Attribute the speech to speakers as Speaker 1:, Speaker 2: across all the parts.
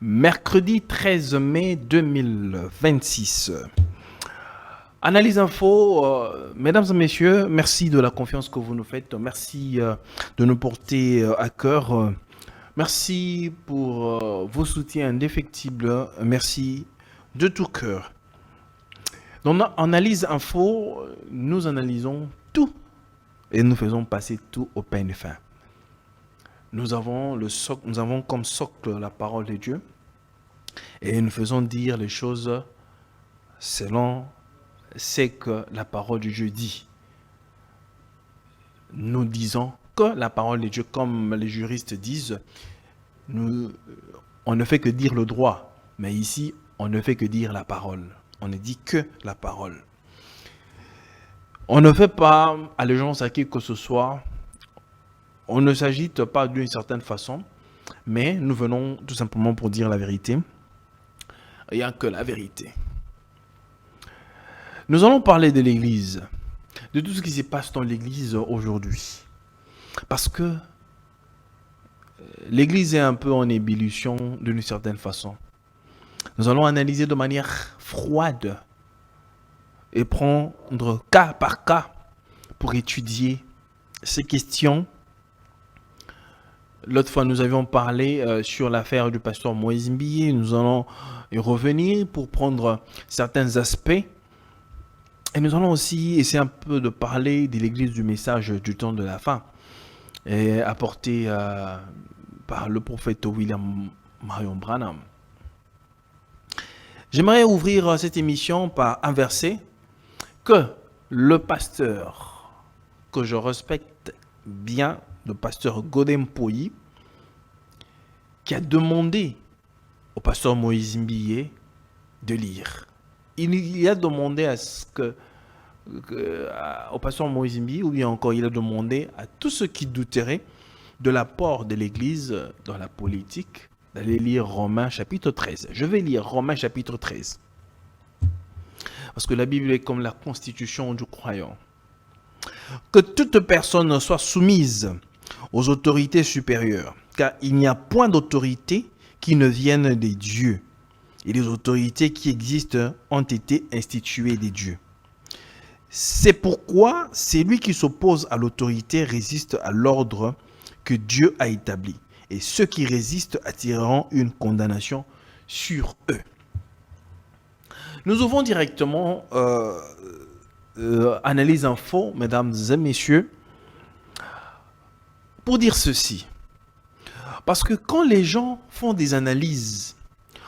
Speaker 1: Mercredi 13 mai 2026. Analyse info, mesdames et messieurs, merci de la confiance que vous nous faites. Merci de nous porter à cœur. Merci pour vos soutiens indéfectibles. Merci de tout cœur. Dans Analyse info, nous analysons tout et nous faisons passer tout au peigne fin. Nous avons comme socle la parole de Dieu et nous faisons dire les choses selon ce que la parole de Dieu dit. Nous disons que la parole de Dieu, comme les juristes disent, on ne fait que dire le droit, mais ici, on ne fait que dire la parole. On ne dit que la parole. On ne fait pas allégeance à qui que ce soit. On ne s'agite pas d'une certaine façon, mais nous venons tout simplement pour dire la vérité. Il n'y a que la vérité. Nous allons parler de l'Église, de tout ce qui se passe dans l'Église aujourd'hui. Parce que l'Église est un peu en ébullition d'une certaine façon. Nous allons analyser de manière froide et prendre cas par cas pour étudier ces questions. L'autre fois, nous avions parlé sur l'affaire du pasteur Moïse Mbiye. Nous allons y revenir pour prendre certains aspects. Et nous allons aussi essayer un peu de parler de l'Église du message du temps de la fin, et apporté par le prophète William Marion Branham. J'aimerais ouvrir cette émission par un verset que le pasteur, que je respecte bien, le pasteur Godem Poyi, qui a demandé au pasteur Moïse Mbiye de lire. Il a demandé au pasteur Moïse Mbiye, ou bien encore il a demandé à tous ceux qui douteraient de l'apport de l'Église dans la politique d'aller lire Romains chapitre 13. Je vais lire Romains chapitre 13. Parce que la Bible est comme la constitution du croyant. Que toute personne soit soumise aux autorités supérieures, car il n'y a point d'autorité qui ne vienne des dieux. Et les autorités qui existent ont été instituées des dieux. C'est pourquoi celui qui s'oppose à l'autorité résiste à l'ordre que Dieu a établi. Et ceux qui résistent attireront une condamnation sur eux. Nous ouvrons directement Analyse info, mesdames et messieurs, pour dire ceci. Parce que quand les gens font des analyses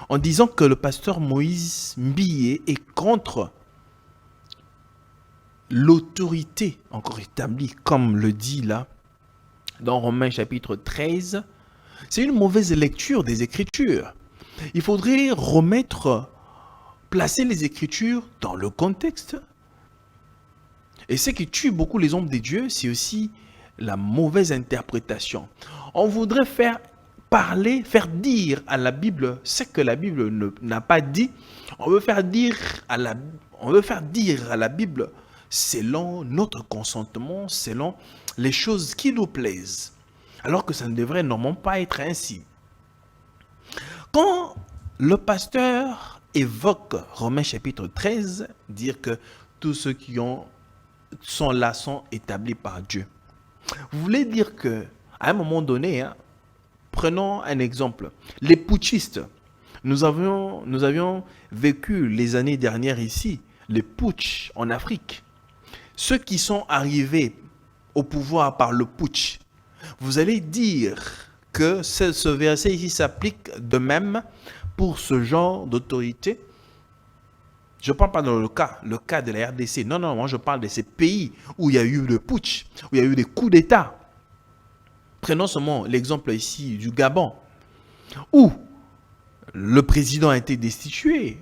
Speaker 1: en disant que le pasteur Moïse Mbiye est contre l'autorité encore établie, comme le dit là, dans Romains chapitre 13, c'est une mauvaise lecture des Écritures. Il faudrait placer les Écritures dans le contexte. Et ce qui tue beaucoup les hommes de Dieu, c'est aussi la mauvaise interprétation. On voudrait faire dire à la Bible ce que la Bible n'a pas dit. On veut faire dire à la Bible selon notre consentement, selon les choses qui nous plaisent. Alors que ça ne devrait normalement pas être ainsi. Quand le pasteur évoque Romains chapitre 13, dire que tous ceux qui sont là sont établis par Dieu. Vous voulez dire que à un moment donné, prenons un exemple. Les putschistes, nous avions vécu les années dernières ici, les putschs en Afrique. Ceux qui sont arrivés au pouvoir par le putsch, vous allez dire que ce verset ici s'applique de même pour ce genre d'autorité. Je ne parle pas dans le cas de la RDC. Non, moi je parle de ces pays où il y a eu le putsch, où il y a eu des coups d'État. Prenons seulement l'exemple ici du Gabon, où le président a été destitué.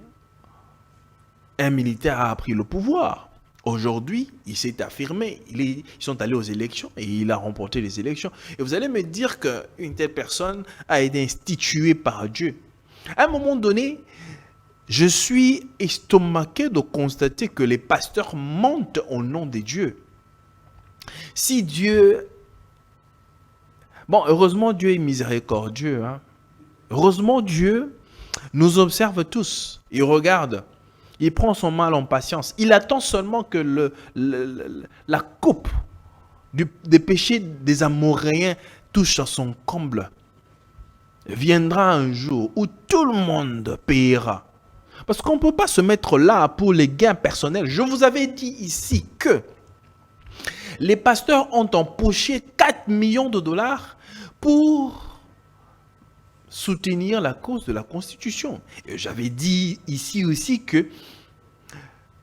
Speaker 1: Un militaire a pris le pouvoir. Aujourd'hui, il s'est affirmé. Ils sont allés aux élections et il a remporté les élections. Et vous allez me dire qu'une telle personne a été instituée par Dieu. À un moment donné, je suis estomaqué de constater que les pasteurs mentent au nom de Dieu. Si Dieu... Bon, heureusement, Dieu est miséricordieux. Heureusement, Dieu nous observe tous. Il regarde. Il prend son mal en patience. Il attend seulement que la coupe des péchés des Amoréens touche à son comble. Viendra un jour où tout le monde paiera. Parce qu'on ne peut pas se mettre là pour les gains personnels. Je vous avais dit ici que les pasteurs ont empoché 4 millions de dollars pour soutenir la cause de la Constitution. Et j'avais dit ici aussi que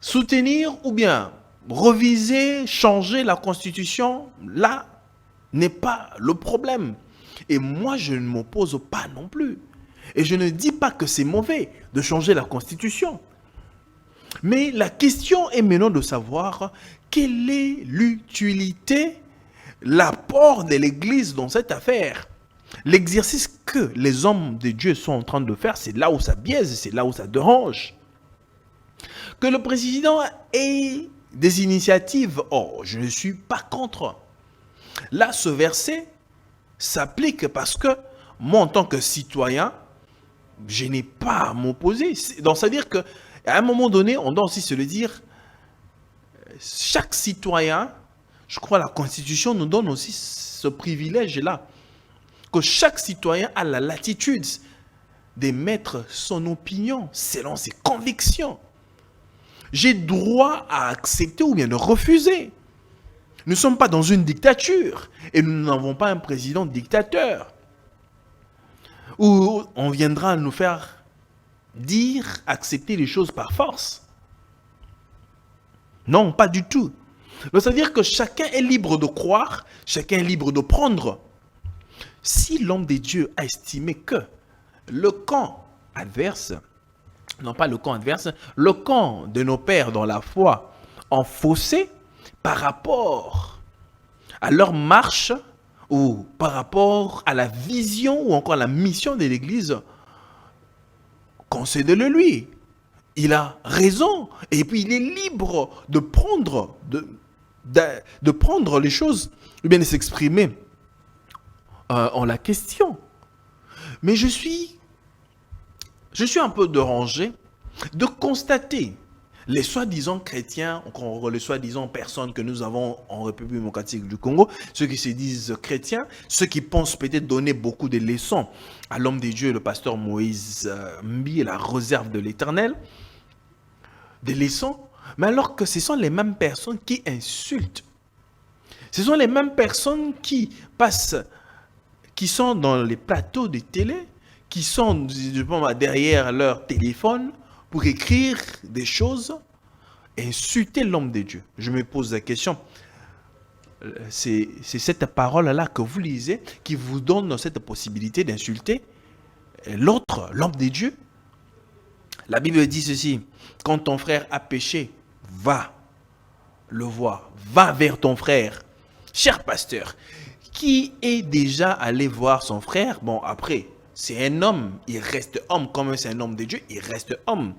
Speaker 1: soutenir ou bien reviser, changer la Constitution, là, n'est pas le problème. Et moi, je ne m'oppose pas non plus. Et je ne dis pas que c'est mauvais de changer la Constitution. Mais la question est maintenant de savoir quelle est l'utilité, l'apport de l'Église dans cette affaire. L'exercice que les hommes de Dieu sont en train de faire, c'est là où ça biaise, c'est là où ça dérange. Que le président ait des initiatives, oh, je ne suis pas contre. Là, ce verset s'applique parce que moi, en tant que citoyen, je n'ai pas à m'opposer. Donc, c'est-à-dire qu'à un moment donné, on doit aussi se le dire, chaque citoyen, je crois la Constitution nous donne aussi ce privilège-là, que chaque citoyen a la latitude d'émettre son opinion selon ses convictions. J'ai droit à accepter ou bien de refuser. Nous ne sommes pas dans une dictature et nous n'avons pas un président dictateur où on viendra nous faire dire, accepter les choses par force. Non, pas du tout. C'est-à-dire que chacun est libre de croire, chacun est libre de prendre. Si l'homme de Dieu a estimé que le camp adverse, non pas le camp adverse, le camp de nos pères dans la foi en faussé par rapport à leur marche ou par rapport à la vision ou encore à la mission de l'Église, concédez-le lui. Il a raison et puis il est libre de prendre, de prendre les choses ou bien de s'exprimer en la question. Mais je suis un peu dérangé de constater les soi-disant chrétiens, les soi-disant personnes que nous avons en République démocratique du Congo, ceux qui se disent chrétiens, ceux qui pensent peut-être donner beaucoup de leçons à l'homme des dieux, le pasteur Moïse Mbi et la réserve de l'Éternel, des leçons, mais alors que ce sont les mêmes personnes qui insultent. Ce sont les mêmes personnes qui passent, qui sont dans les plateaux de télé, qui sont derrière leur téléphone pour écrire des choses et insulter l'homme de Dieu. Je me pose la question, c'est cette parole-là que vous lisez qui vous donne cette possibilité d'insulter l'autre, l'homme de Dieu. La Bible dit ceci, quand ton frère a péché, va le voir, va vers ton frère. Cher pasteur, qui est déjà allé voir son frère? Bon, après, c'est un homme, il reste homme, comme c'est un homme de Dieu, il reste homme.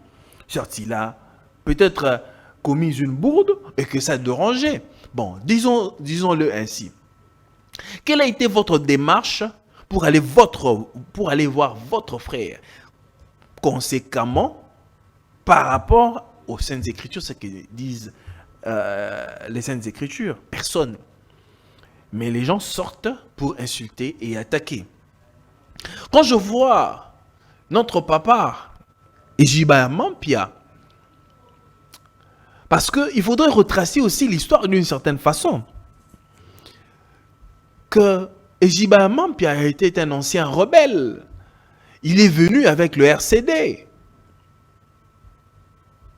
Speaker 1: Certes, il a peut-être commis une bourde et que ça dérangeait. Bon, disons-le ainsi. Quelle a été votre démarche pour aller voir votre frère? Conséquemment, par rapport aux Saintes Écritures, ce que disent les Saintes Écritures, personne. Mais les gens sortent pour insulter et attaquer. Quand je vois notre papa, Ejiba Mampia, parce qu'il faudrait retracer aussi l'histoire d'une certaine façon, que Ejiba Mampia était un ancien rebelle. Il est venu avec le RCD.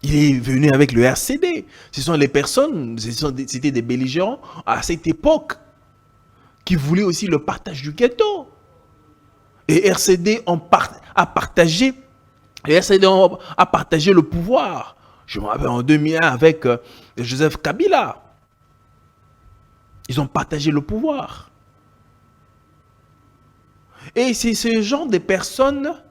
Speaker 1: Il est venu avec le RCD. Ce sont les personnes, c'était des belligérants à cette époque qui voulaient aussi le partage du ghetto. Et RCD a partagé le pouvoir. Je me rappelle en 2001 avec Joseph Kabila. Ils ont partagé le pouvoir. Et c'est ce genre de personnes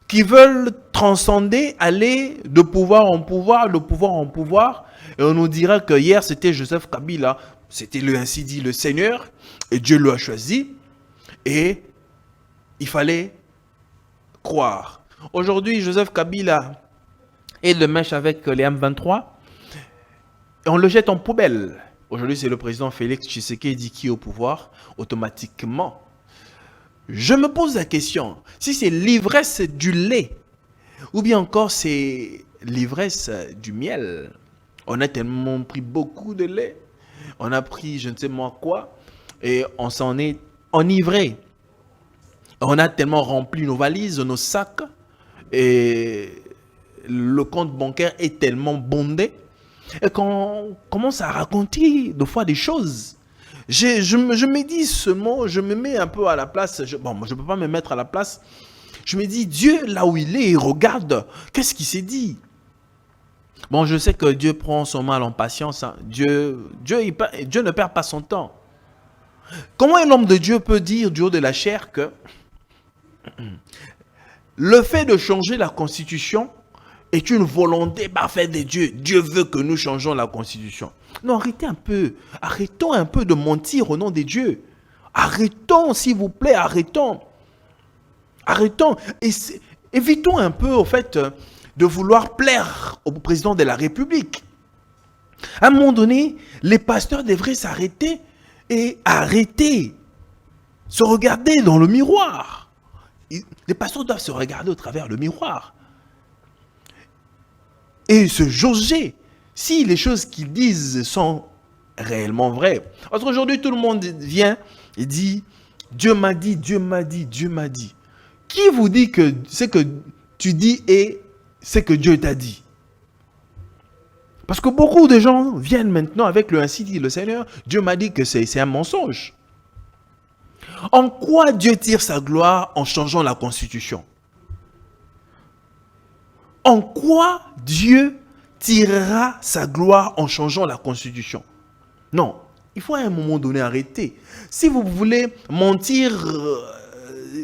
Speaker 1: qui veulent transcender, aller de pouvoir en pouvoir, de pouvoir en pouvoir. Et on nous dira que hier c'était Joseph Kabila. C'était ainsi dit le Seigneur. Et Dieu l'a choisi. Et il fallait croire. Aujourd'hui, Joseph Kabila est de mèche avec les M23 et on le jette en poubelle. Aujourd'hui, c'est le président Félix Tshisekedi qui est au pouvoir. Automatiquement, je me pose la question, si c'est l'ivresse du lait ou bien encore c'est l'ivresse du miel. On a tellement pris beaucoup de lait, on a pris je ne sais moi quoi, et on s'en est enivré. On a tellement rempli nos valises, nos sacs, et le compte bancaire est tellement bondé, et qu'on commence à raconter des fois des choses. Je me dis ce mot, je me mets un peu à la place, bon, moi je ne peux pas me mettre à la place, je me dis, Dieu, là où il est, il regarde, qu'est-ce qu'il s'est dit? Bon, je sais que Dieu prend son mal en patience. Hein. Dieu ne perd pas son temps. Comment un homme de Dieu peut dire du haut de la chair que le fait de changer la constitution est une volonté parfaite de Dieu? Dieu veut que nous changeons la constitution. Non, arrêtez un peu. Arrêtons un peu de mentir au nom de Dieu. Arrêtons, s'il vous plaît, arrêtons. Arrêtons. Évitons un peu, au fait, de vouloir plaire au président de la République. À un moment donné, les pasteurs devraient s'arrêter et arrêter. Se regarder dans le miroir. Les pasteurs doivent se regarder au travers le miroir. Et se jauger si les choses qu'ils disent sont réellement vraies. Parce qu'aujourd'hui, tout le monde vient et dit « Dieu m'a dit, Dieu m'a dit, Dieu m'a dit ». Qui vous dit que ce que tu dis est ce que Dieu t'a dit? Parce que beaucoup de gens viennent maintenant avec le ainsi dit le Seigneur. Dieu m'a dit que c'est un mensonge. En quoi Dieu tire sa gloire en changeant la constitution? En quoi Dieu tirera sa gloire en changeant la constitution? Non, il faut à un moment donné arrêter. Si vous voulez mentir,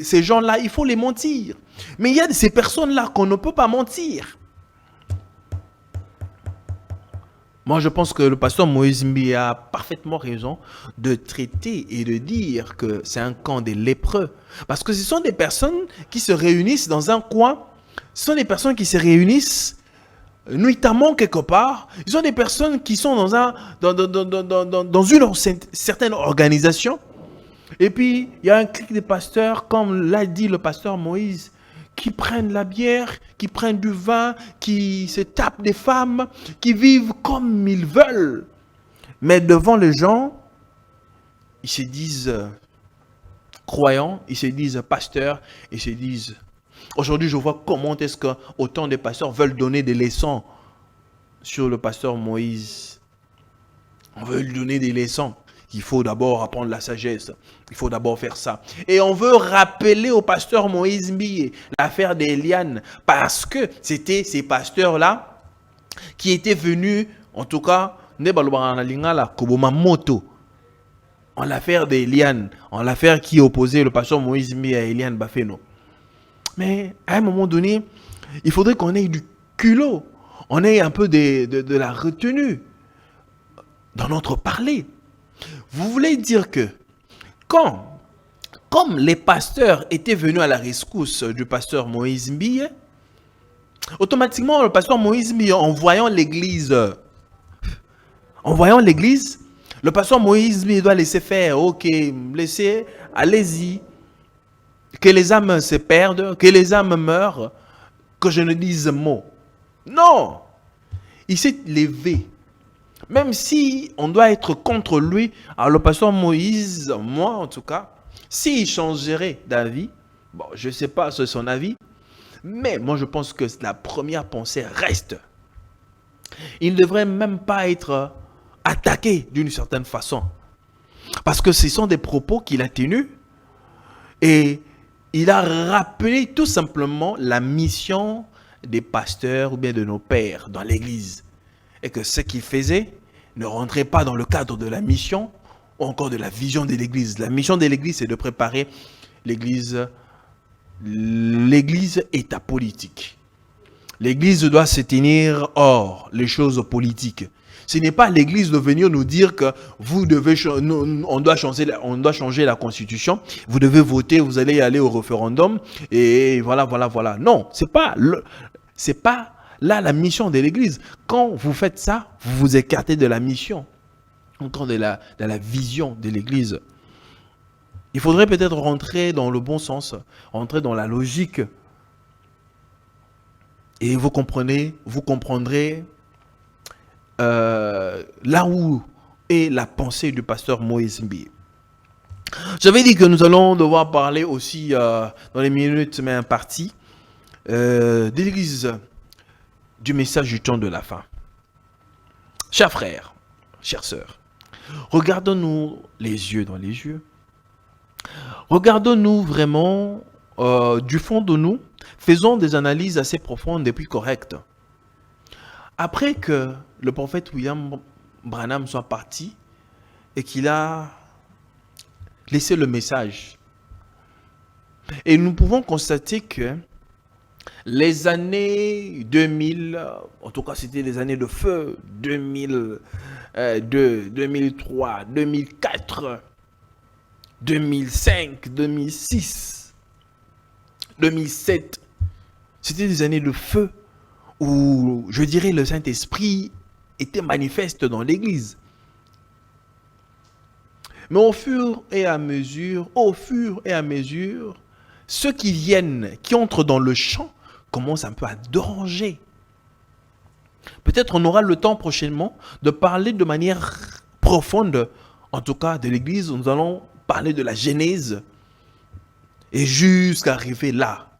Speaker 1: ces gens-là, il faut les mentir. Mais il y a ces personnes-là qu'on ne peut pas mentir. Moi, je pense que le pasteur Moïse Mbi a parfaitement raison de traiter et de dire que c'est un camp des lépreux. Parce que ce sont des personnes qui se réunissent dans un coin. Ce sont des personnes qui se réunissent nuitamment quelque part. Ce sont des personnes qui sont dans une certaine organisation. Et puis, il y a un clic de pasteurs, comme l'a dit le pasteur Moïse, qui prennent la bière, qui prennent du vin, qui se tapent des femmes, qui vivent comme ils veulent. Mais devant les gens, ils se disent croyants, ils se disent pasteurs, ils se disent... Aujourd'hui, je vois comment est-ce que autant de pasteurs veulent donner des leçons sur le pasteur Moïse. On veut lui donner des leçons. Il faut d'abord apprendre la sagesse. Il faut d'abord faire ça. Et on veut rappeler au pasteur Moïse Mbi l'affaire d'Eliane parce que c'était ces pasteurs-là qui étaient venus, en tout cas, en l'affaire d'Eliane, en l'affaire qui opposait le pasteur Moïse Mbi à Eliane Bafeno. Mais à un moment donné, il faudrait qu'on ait du culot, on ait un peu de la retenue dans notre parler. Vous voulez dire que comme les pasteurs étaient venus à la rescousse du pasteur Moïse Mbi, automatiquement le pasteur Moïse Mbi, en voyant l'église, le pasteur Moïse Mbi doit laisser faire, ok, laissez, allez-y, que les âmes se perdent, que les âmes meurent, que je ne dise mot. Non, il s'est levé. Même si on doit être contre lui, alors le pasteur Moïse, moi en tout cas, s'il changerait d'avis, bon, je ne sais pas sur son avis, mais moi je pense que la première pensée reste. Il ne devrait même pas être attaqué d'une certaine façon. Parce que ce sont des propos qu'il a tenus et il a rappelé tout simplement la mission des pasteurs ou bien de nos pères dans l'église. Et que ce qu'ils faisaient ne rentrait pas dans le cadre de la mission ou encore de la vision de l'église. La mission de l'église, c'est de préparer l'église. L'église est apolitique. L'église doit se tenir hors les choses politiques. Ce n'est pas l'église de venir nous dire que vous devez, on doit changer la constitution, vous devez voter, vous allez aller au référendum, et voilà, voilà, voilà. Non, c'est pas là la mission de l'église. Quand vous faites ça, vous vous écartez de la mission, encore de la vision de l'église. Il faudrait peut-être rentrer dans le bon sens, rentrer dans la logique. Et vous comprendrez là où est la pensée du pasteur Moïse Mbi. J'avais dit que nous allons devoir parler aussi dans les minutes mais imparties de l'église, du message du temps de la fin. Chers frères, chères sœurs, regardons-nous les yeux dans les yeux. Regardons-nous vraiment du fond de nous. Faisons des analyses assez profondes et puis correctes. Après que le prophète William Branham soit parti et qu'il a laissé le message, et nous pouvons constater que les années 2000, en tout cas c'était les années de feu, 2002, 2003, 2004, 2005, 2006, 2007, c'était des années de feu où, je dirais, le Saint-Esprit était manifeste dans l'Église. Mais au fur et à mesure, ceux qui viennent, qui entrent dans le champ, commencent un peu à déranger. Peut-être on aura le temps prochainement de parler de manière profonde, en tout cas de l'Église. Nous allons parler de la Genèse et jusqu'à arriver là.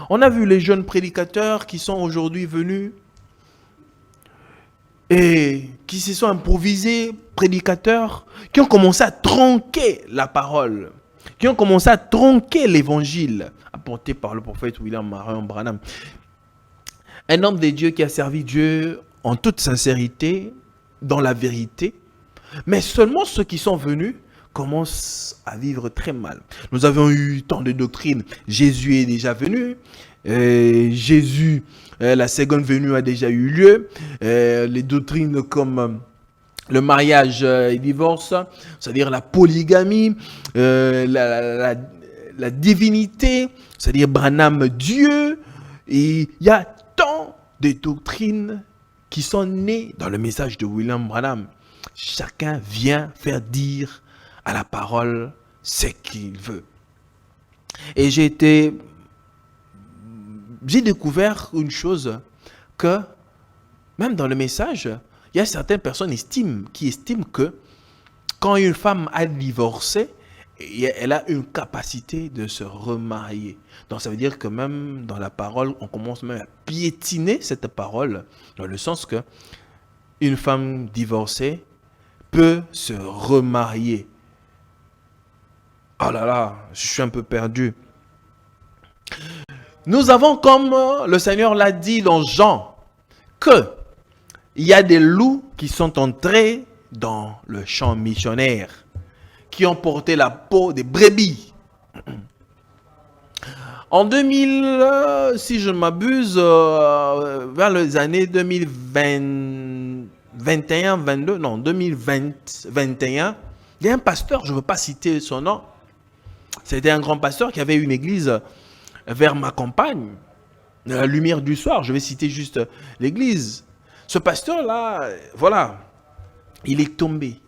Speaker 1: On a vu les jeunes prédicateurs qui sont aujourd'hui venus et qui se sont improvisés prédicateurs, qui ont commencé à tronquer la parole, qui ont commencé à tronquer l'évangile apporté par le prophète William Marion Branham. Un homme de Dieu qui a servi Dieu en toute sincérité, dans la vérité, mais seulement ceux qui sont venus commencent à vivre très mal. Nous avons eu tant de doctrines. Jésus est déjà venu. Jésus, la seconde venue a déjà eu lieu. Les doctrines comme le mariage et divorce, c'est-à-dire la polygamie, la divinité, c'est-à-dire Branham Dieu. Et il y a tant de doctrines qui sont nées dans le message de William Branham. Chacun vient faire dire à la parole ce qu'il veut. Et j'ai découvert une chose, que même dans le message, il y a certaines personnes qui estiment que quand une femme a divorcé, elle a une capacité de se remarier. Donc ça veut dire que même dans la parole, on commence même à piétiner cette parole, dans le sens que une femme divorcée peut se remarier. Oh là là, je suis un peu perdu. Nous avons, comme le Seigneur l'a dit dans Jean, que il y a des loups qui sont entrés dans le champ missionnaire, qui ont porté la peau des brebis. En 2000, si je ne m'abuse, vers les années 2021, 22, non, 2020, 21, il y a un pasteur, je ne veux pas citer son nom, c'était un grand pasteur qui avait une église vers ma campagne, la lumière du soir, je vais citer juste l'église. Ce pasteur-là, voilà, il est tombé.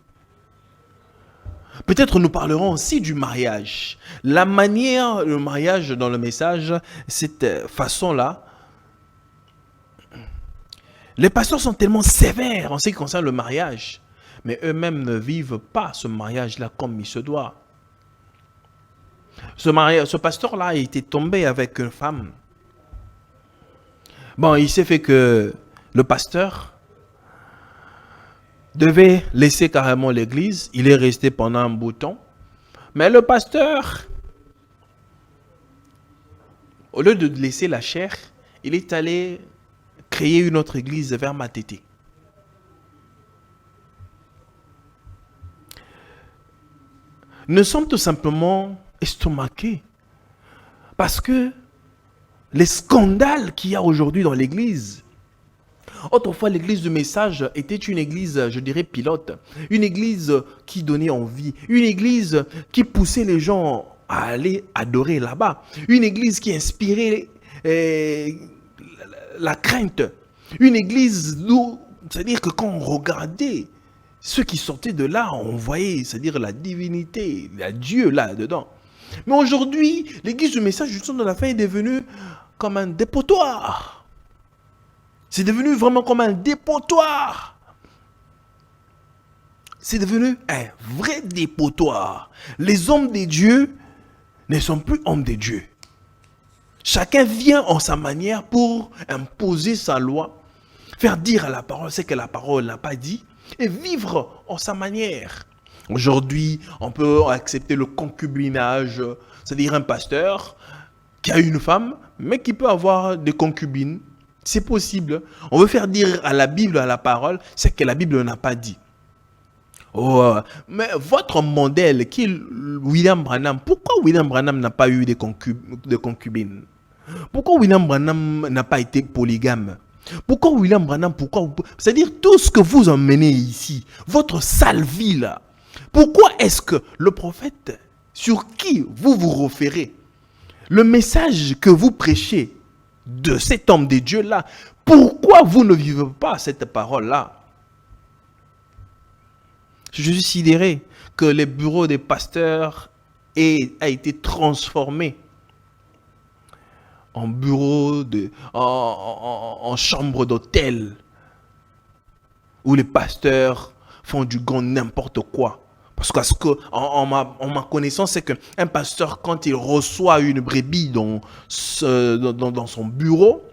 Speaker 1: Peut-être nous parlerons aussi du mariage. La manière, le mariage dans le message, cette façon-là, les pasteurs sont tellement sévères en ce qui concerne le mariage, mais eux-mêmes ne vivent pas ce mariage-là comme il se doit. Ce pasteur-là a été tombé avec une femme. Bon, il s'est fait que le pasteur devait laisser carrément l'église. Il est resté pendant un bout de temps. Mais le pasteur, au lieu de laisser la chair, il est allé créer une autre église vers Matete. Nous sommes tout simplement estomaqués parce que les scandales qu'il y a aujourd'hui dans l'église Autrefois, l'église du message était une église, je dirais, pilote. Une église qui donnait envie. Une église qui poussait les gens à aller adorer là-bas. Une église qui inspirait la crainte. Une église où, c'est-à-dire que quand on regardait ceux qui sortaient de là, on voyait, c'est-à-dire la divinité, il y a Dieu là-dedans. Mais aujourd'hui, l'église du message du son de la fin est devenue comme un dépotoir. C'est devenu vraiment comme un dépotoir. C'est devenu un vrai dépotoir. Les hommes de Dieu ne sont plus hommes de Dieu. Chacun vient en sa manière pour imposer sa loi, faire dire à la parole ce que la parole n'a pas dit et vivre en sa manière. Aujourd'hui, on peut accepter le concubinage, c'est-à-dire un pasteur qui a une femme, mais qui peut avoir des concubines. C'est possible. On veut faire dire à la Bible, à la parole, ce que la Bible n'a pas dit. Oh, mais votre modèle, qui est William Branham, pourquoi William Branham n'a pas eu de concubines? Pourquoi William Branham n'a pas été polygame? Pourquoi William Branham, c'est-à-dire tout ce que vous emmenez ici, votre sale vie là, pourquoi est-ce que le prophète, sur qui vous vous référez, le message que vous prêchez de cet homme de Dieu là, pourquoi vous ne vivez pas cette parole là? Je suis sidéré que les bureaux des pasteurs a été transformé en bureau, en chambre d'hôtel, où les pasteurs font du grand n'importe quoi. Parce que en ma connaissance, c'est qu'un pasteur, quand il reçoit une brebis dans son bureau,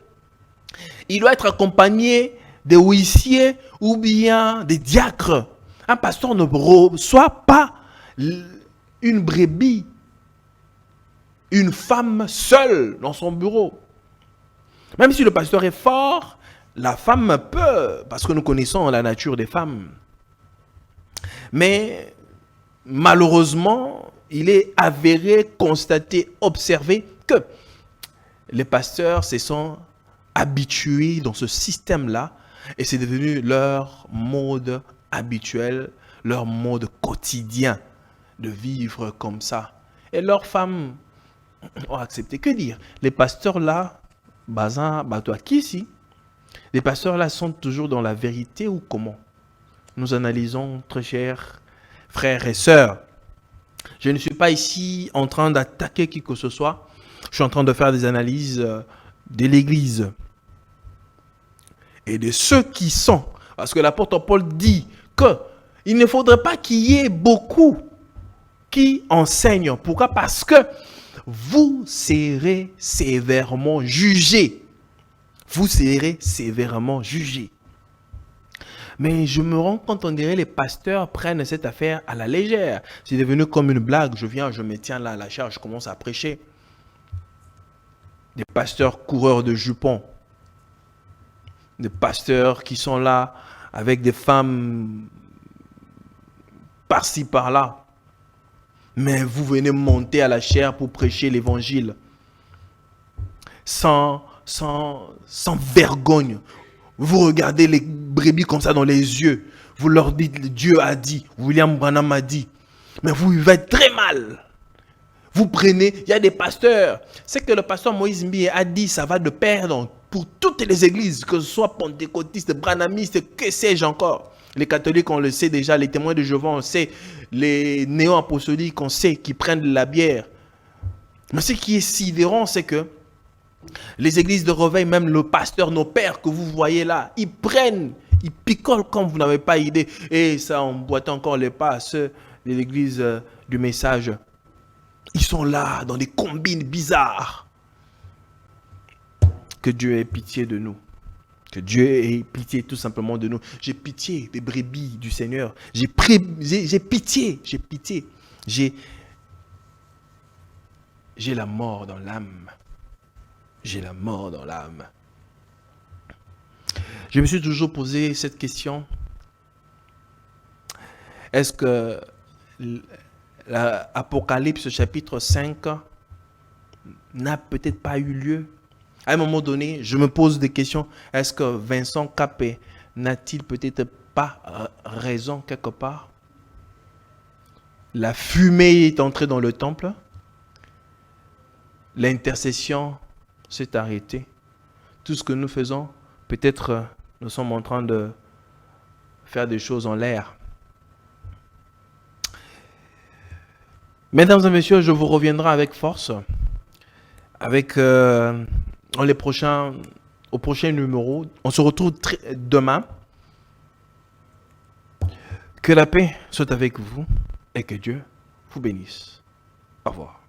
Speaker 1: il doit être accompagné des huissiers ou bien des diacres. Un pasteur ne reçoit pas une brebis, une femme seule dans son bureau. Même si le pasteur est fort, la femme peut, parce que nous connaissons la nature des femmes. Mais malheureusement, il est avéré, constaté, observé que les pasteurs se sont habitués dans ce système-là et c'est devenu leur mode habituel, leur mode quotidien de vivre comme ça. Et leurs femmes ont accepté. Que dire? Les pasteurs là, Bazin, Batoa, qui ici? Les pasteurs là sont toujours dans la vérité ou comment? Nous analysons, très chers frères et sœurs. Je ne suis pas ici en train d'attaquer qui que ce soit. Je suis en train de faire des analyses de l'Église et de ceux qui sont. Parce que l'apôtre Paul dit qu'il ne faudrait pas qu'il y ait beaucoup qui enseignent. Pourquoi? Parce que vous serez sévèrement jugés. Vous serez sévèrement jugés. Mais je me rends compte, on dirait les pasteurs prennent cette affaire à la légère. C'est devenu comme une blague. Je viens, je me tiens là à la charge, je commence à prêcher. Des pasteurs coureurs de jupons. Des pasteurs qui sont là avec des femmes par-ci, par-là. Mais vous venez monter à la chair pour prêcher l'évangile. Sans vergogne. Vous regardez les brebis comme ça dans les yeux. Vous leur dites, Dieu a dit, William Branham a dit. Mais vous vivez très mal. Vous prenez, il y a des pasteurs. C'est que le pasteur Moïse Mbié a dit, ça va de pair pour toutes les églises, que ce soit pentecôtistes, branhamistes, que sais-je encore. Les catholiques, on le sait déjà, les témoins de Jéhovah, on sait. Les néo-apostoliques, on sait, qui prennent de la bière. Mais ce qui est sidérant, c'est que les églises de réveil, même le pasteur, nos pères que vous voyez là, ils prennent, ils picolent comme vous n'avez pas idée. Et ça emboîte encore les pas à ceux de l'église du message. Ils sont là dans des combines bizarres. Que Dieu ait pitié de nous. Que Dieu ait pitié tout simplement de nous. J'ai pitié des brebis du Seigneur. J'ai pitié. J'ai la mort dans l'âme. J'ai la mort dans l'âme. Je me suis toujours posé cette question. Est-ce que l'Apocalypse chapitre 5 n'a peut-être pas eu lieu? À un moment donné, je me pose des questions. Est-ce que Vincent Capet n'a-t-il peut-être pas raison quelque part? La fumée est entrée dans le temple. L'intercession s'est arrêtée. Tout ce que nous faisons, peut-être nous sommes en train de faire des choses en l'air. Mesdames et messieurs, je vous reviendrai avec force, avec au prochain numéro. On se retrouve demain. Que la paix soit avec vous et que Dieu vous bénisse. Au revoir.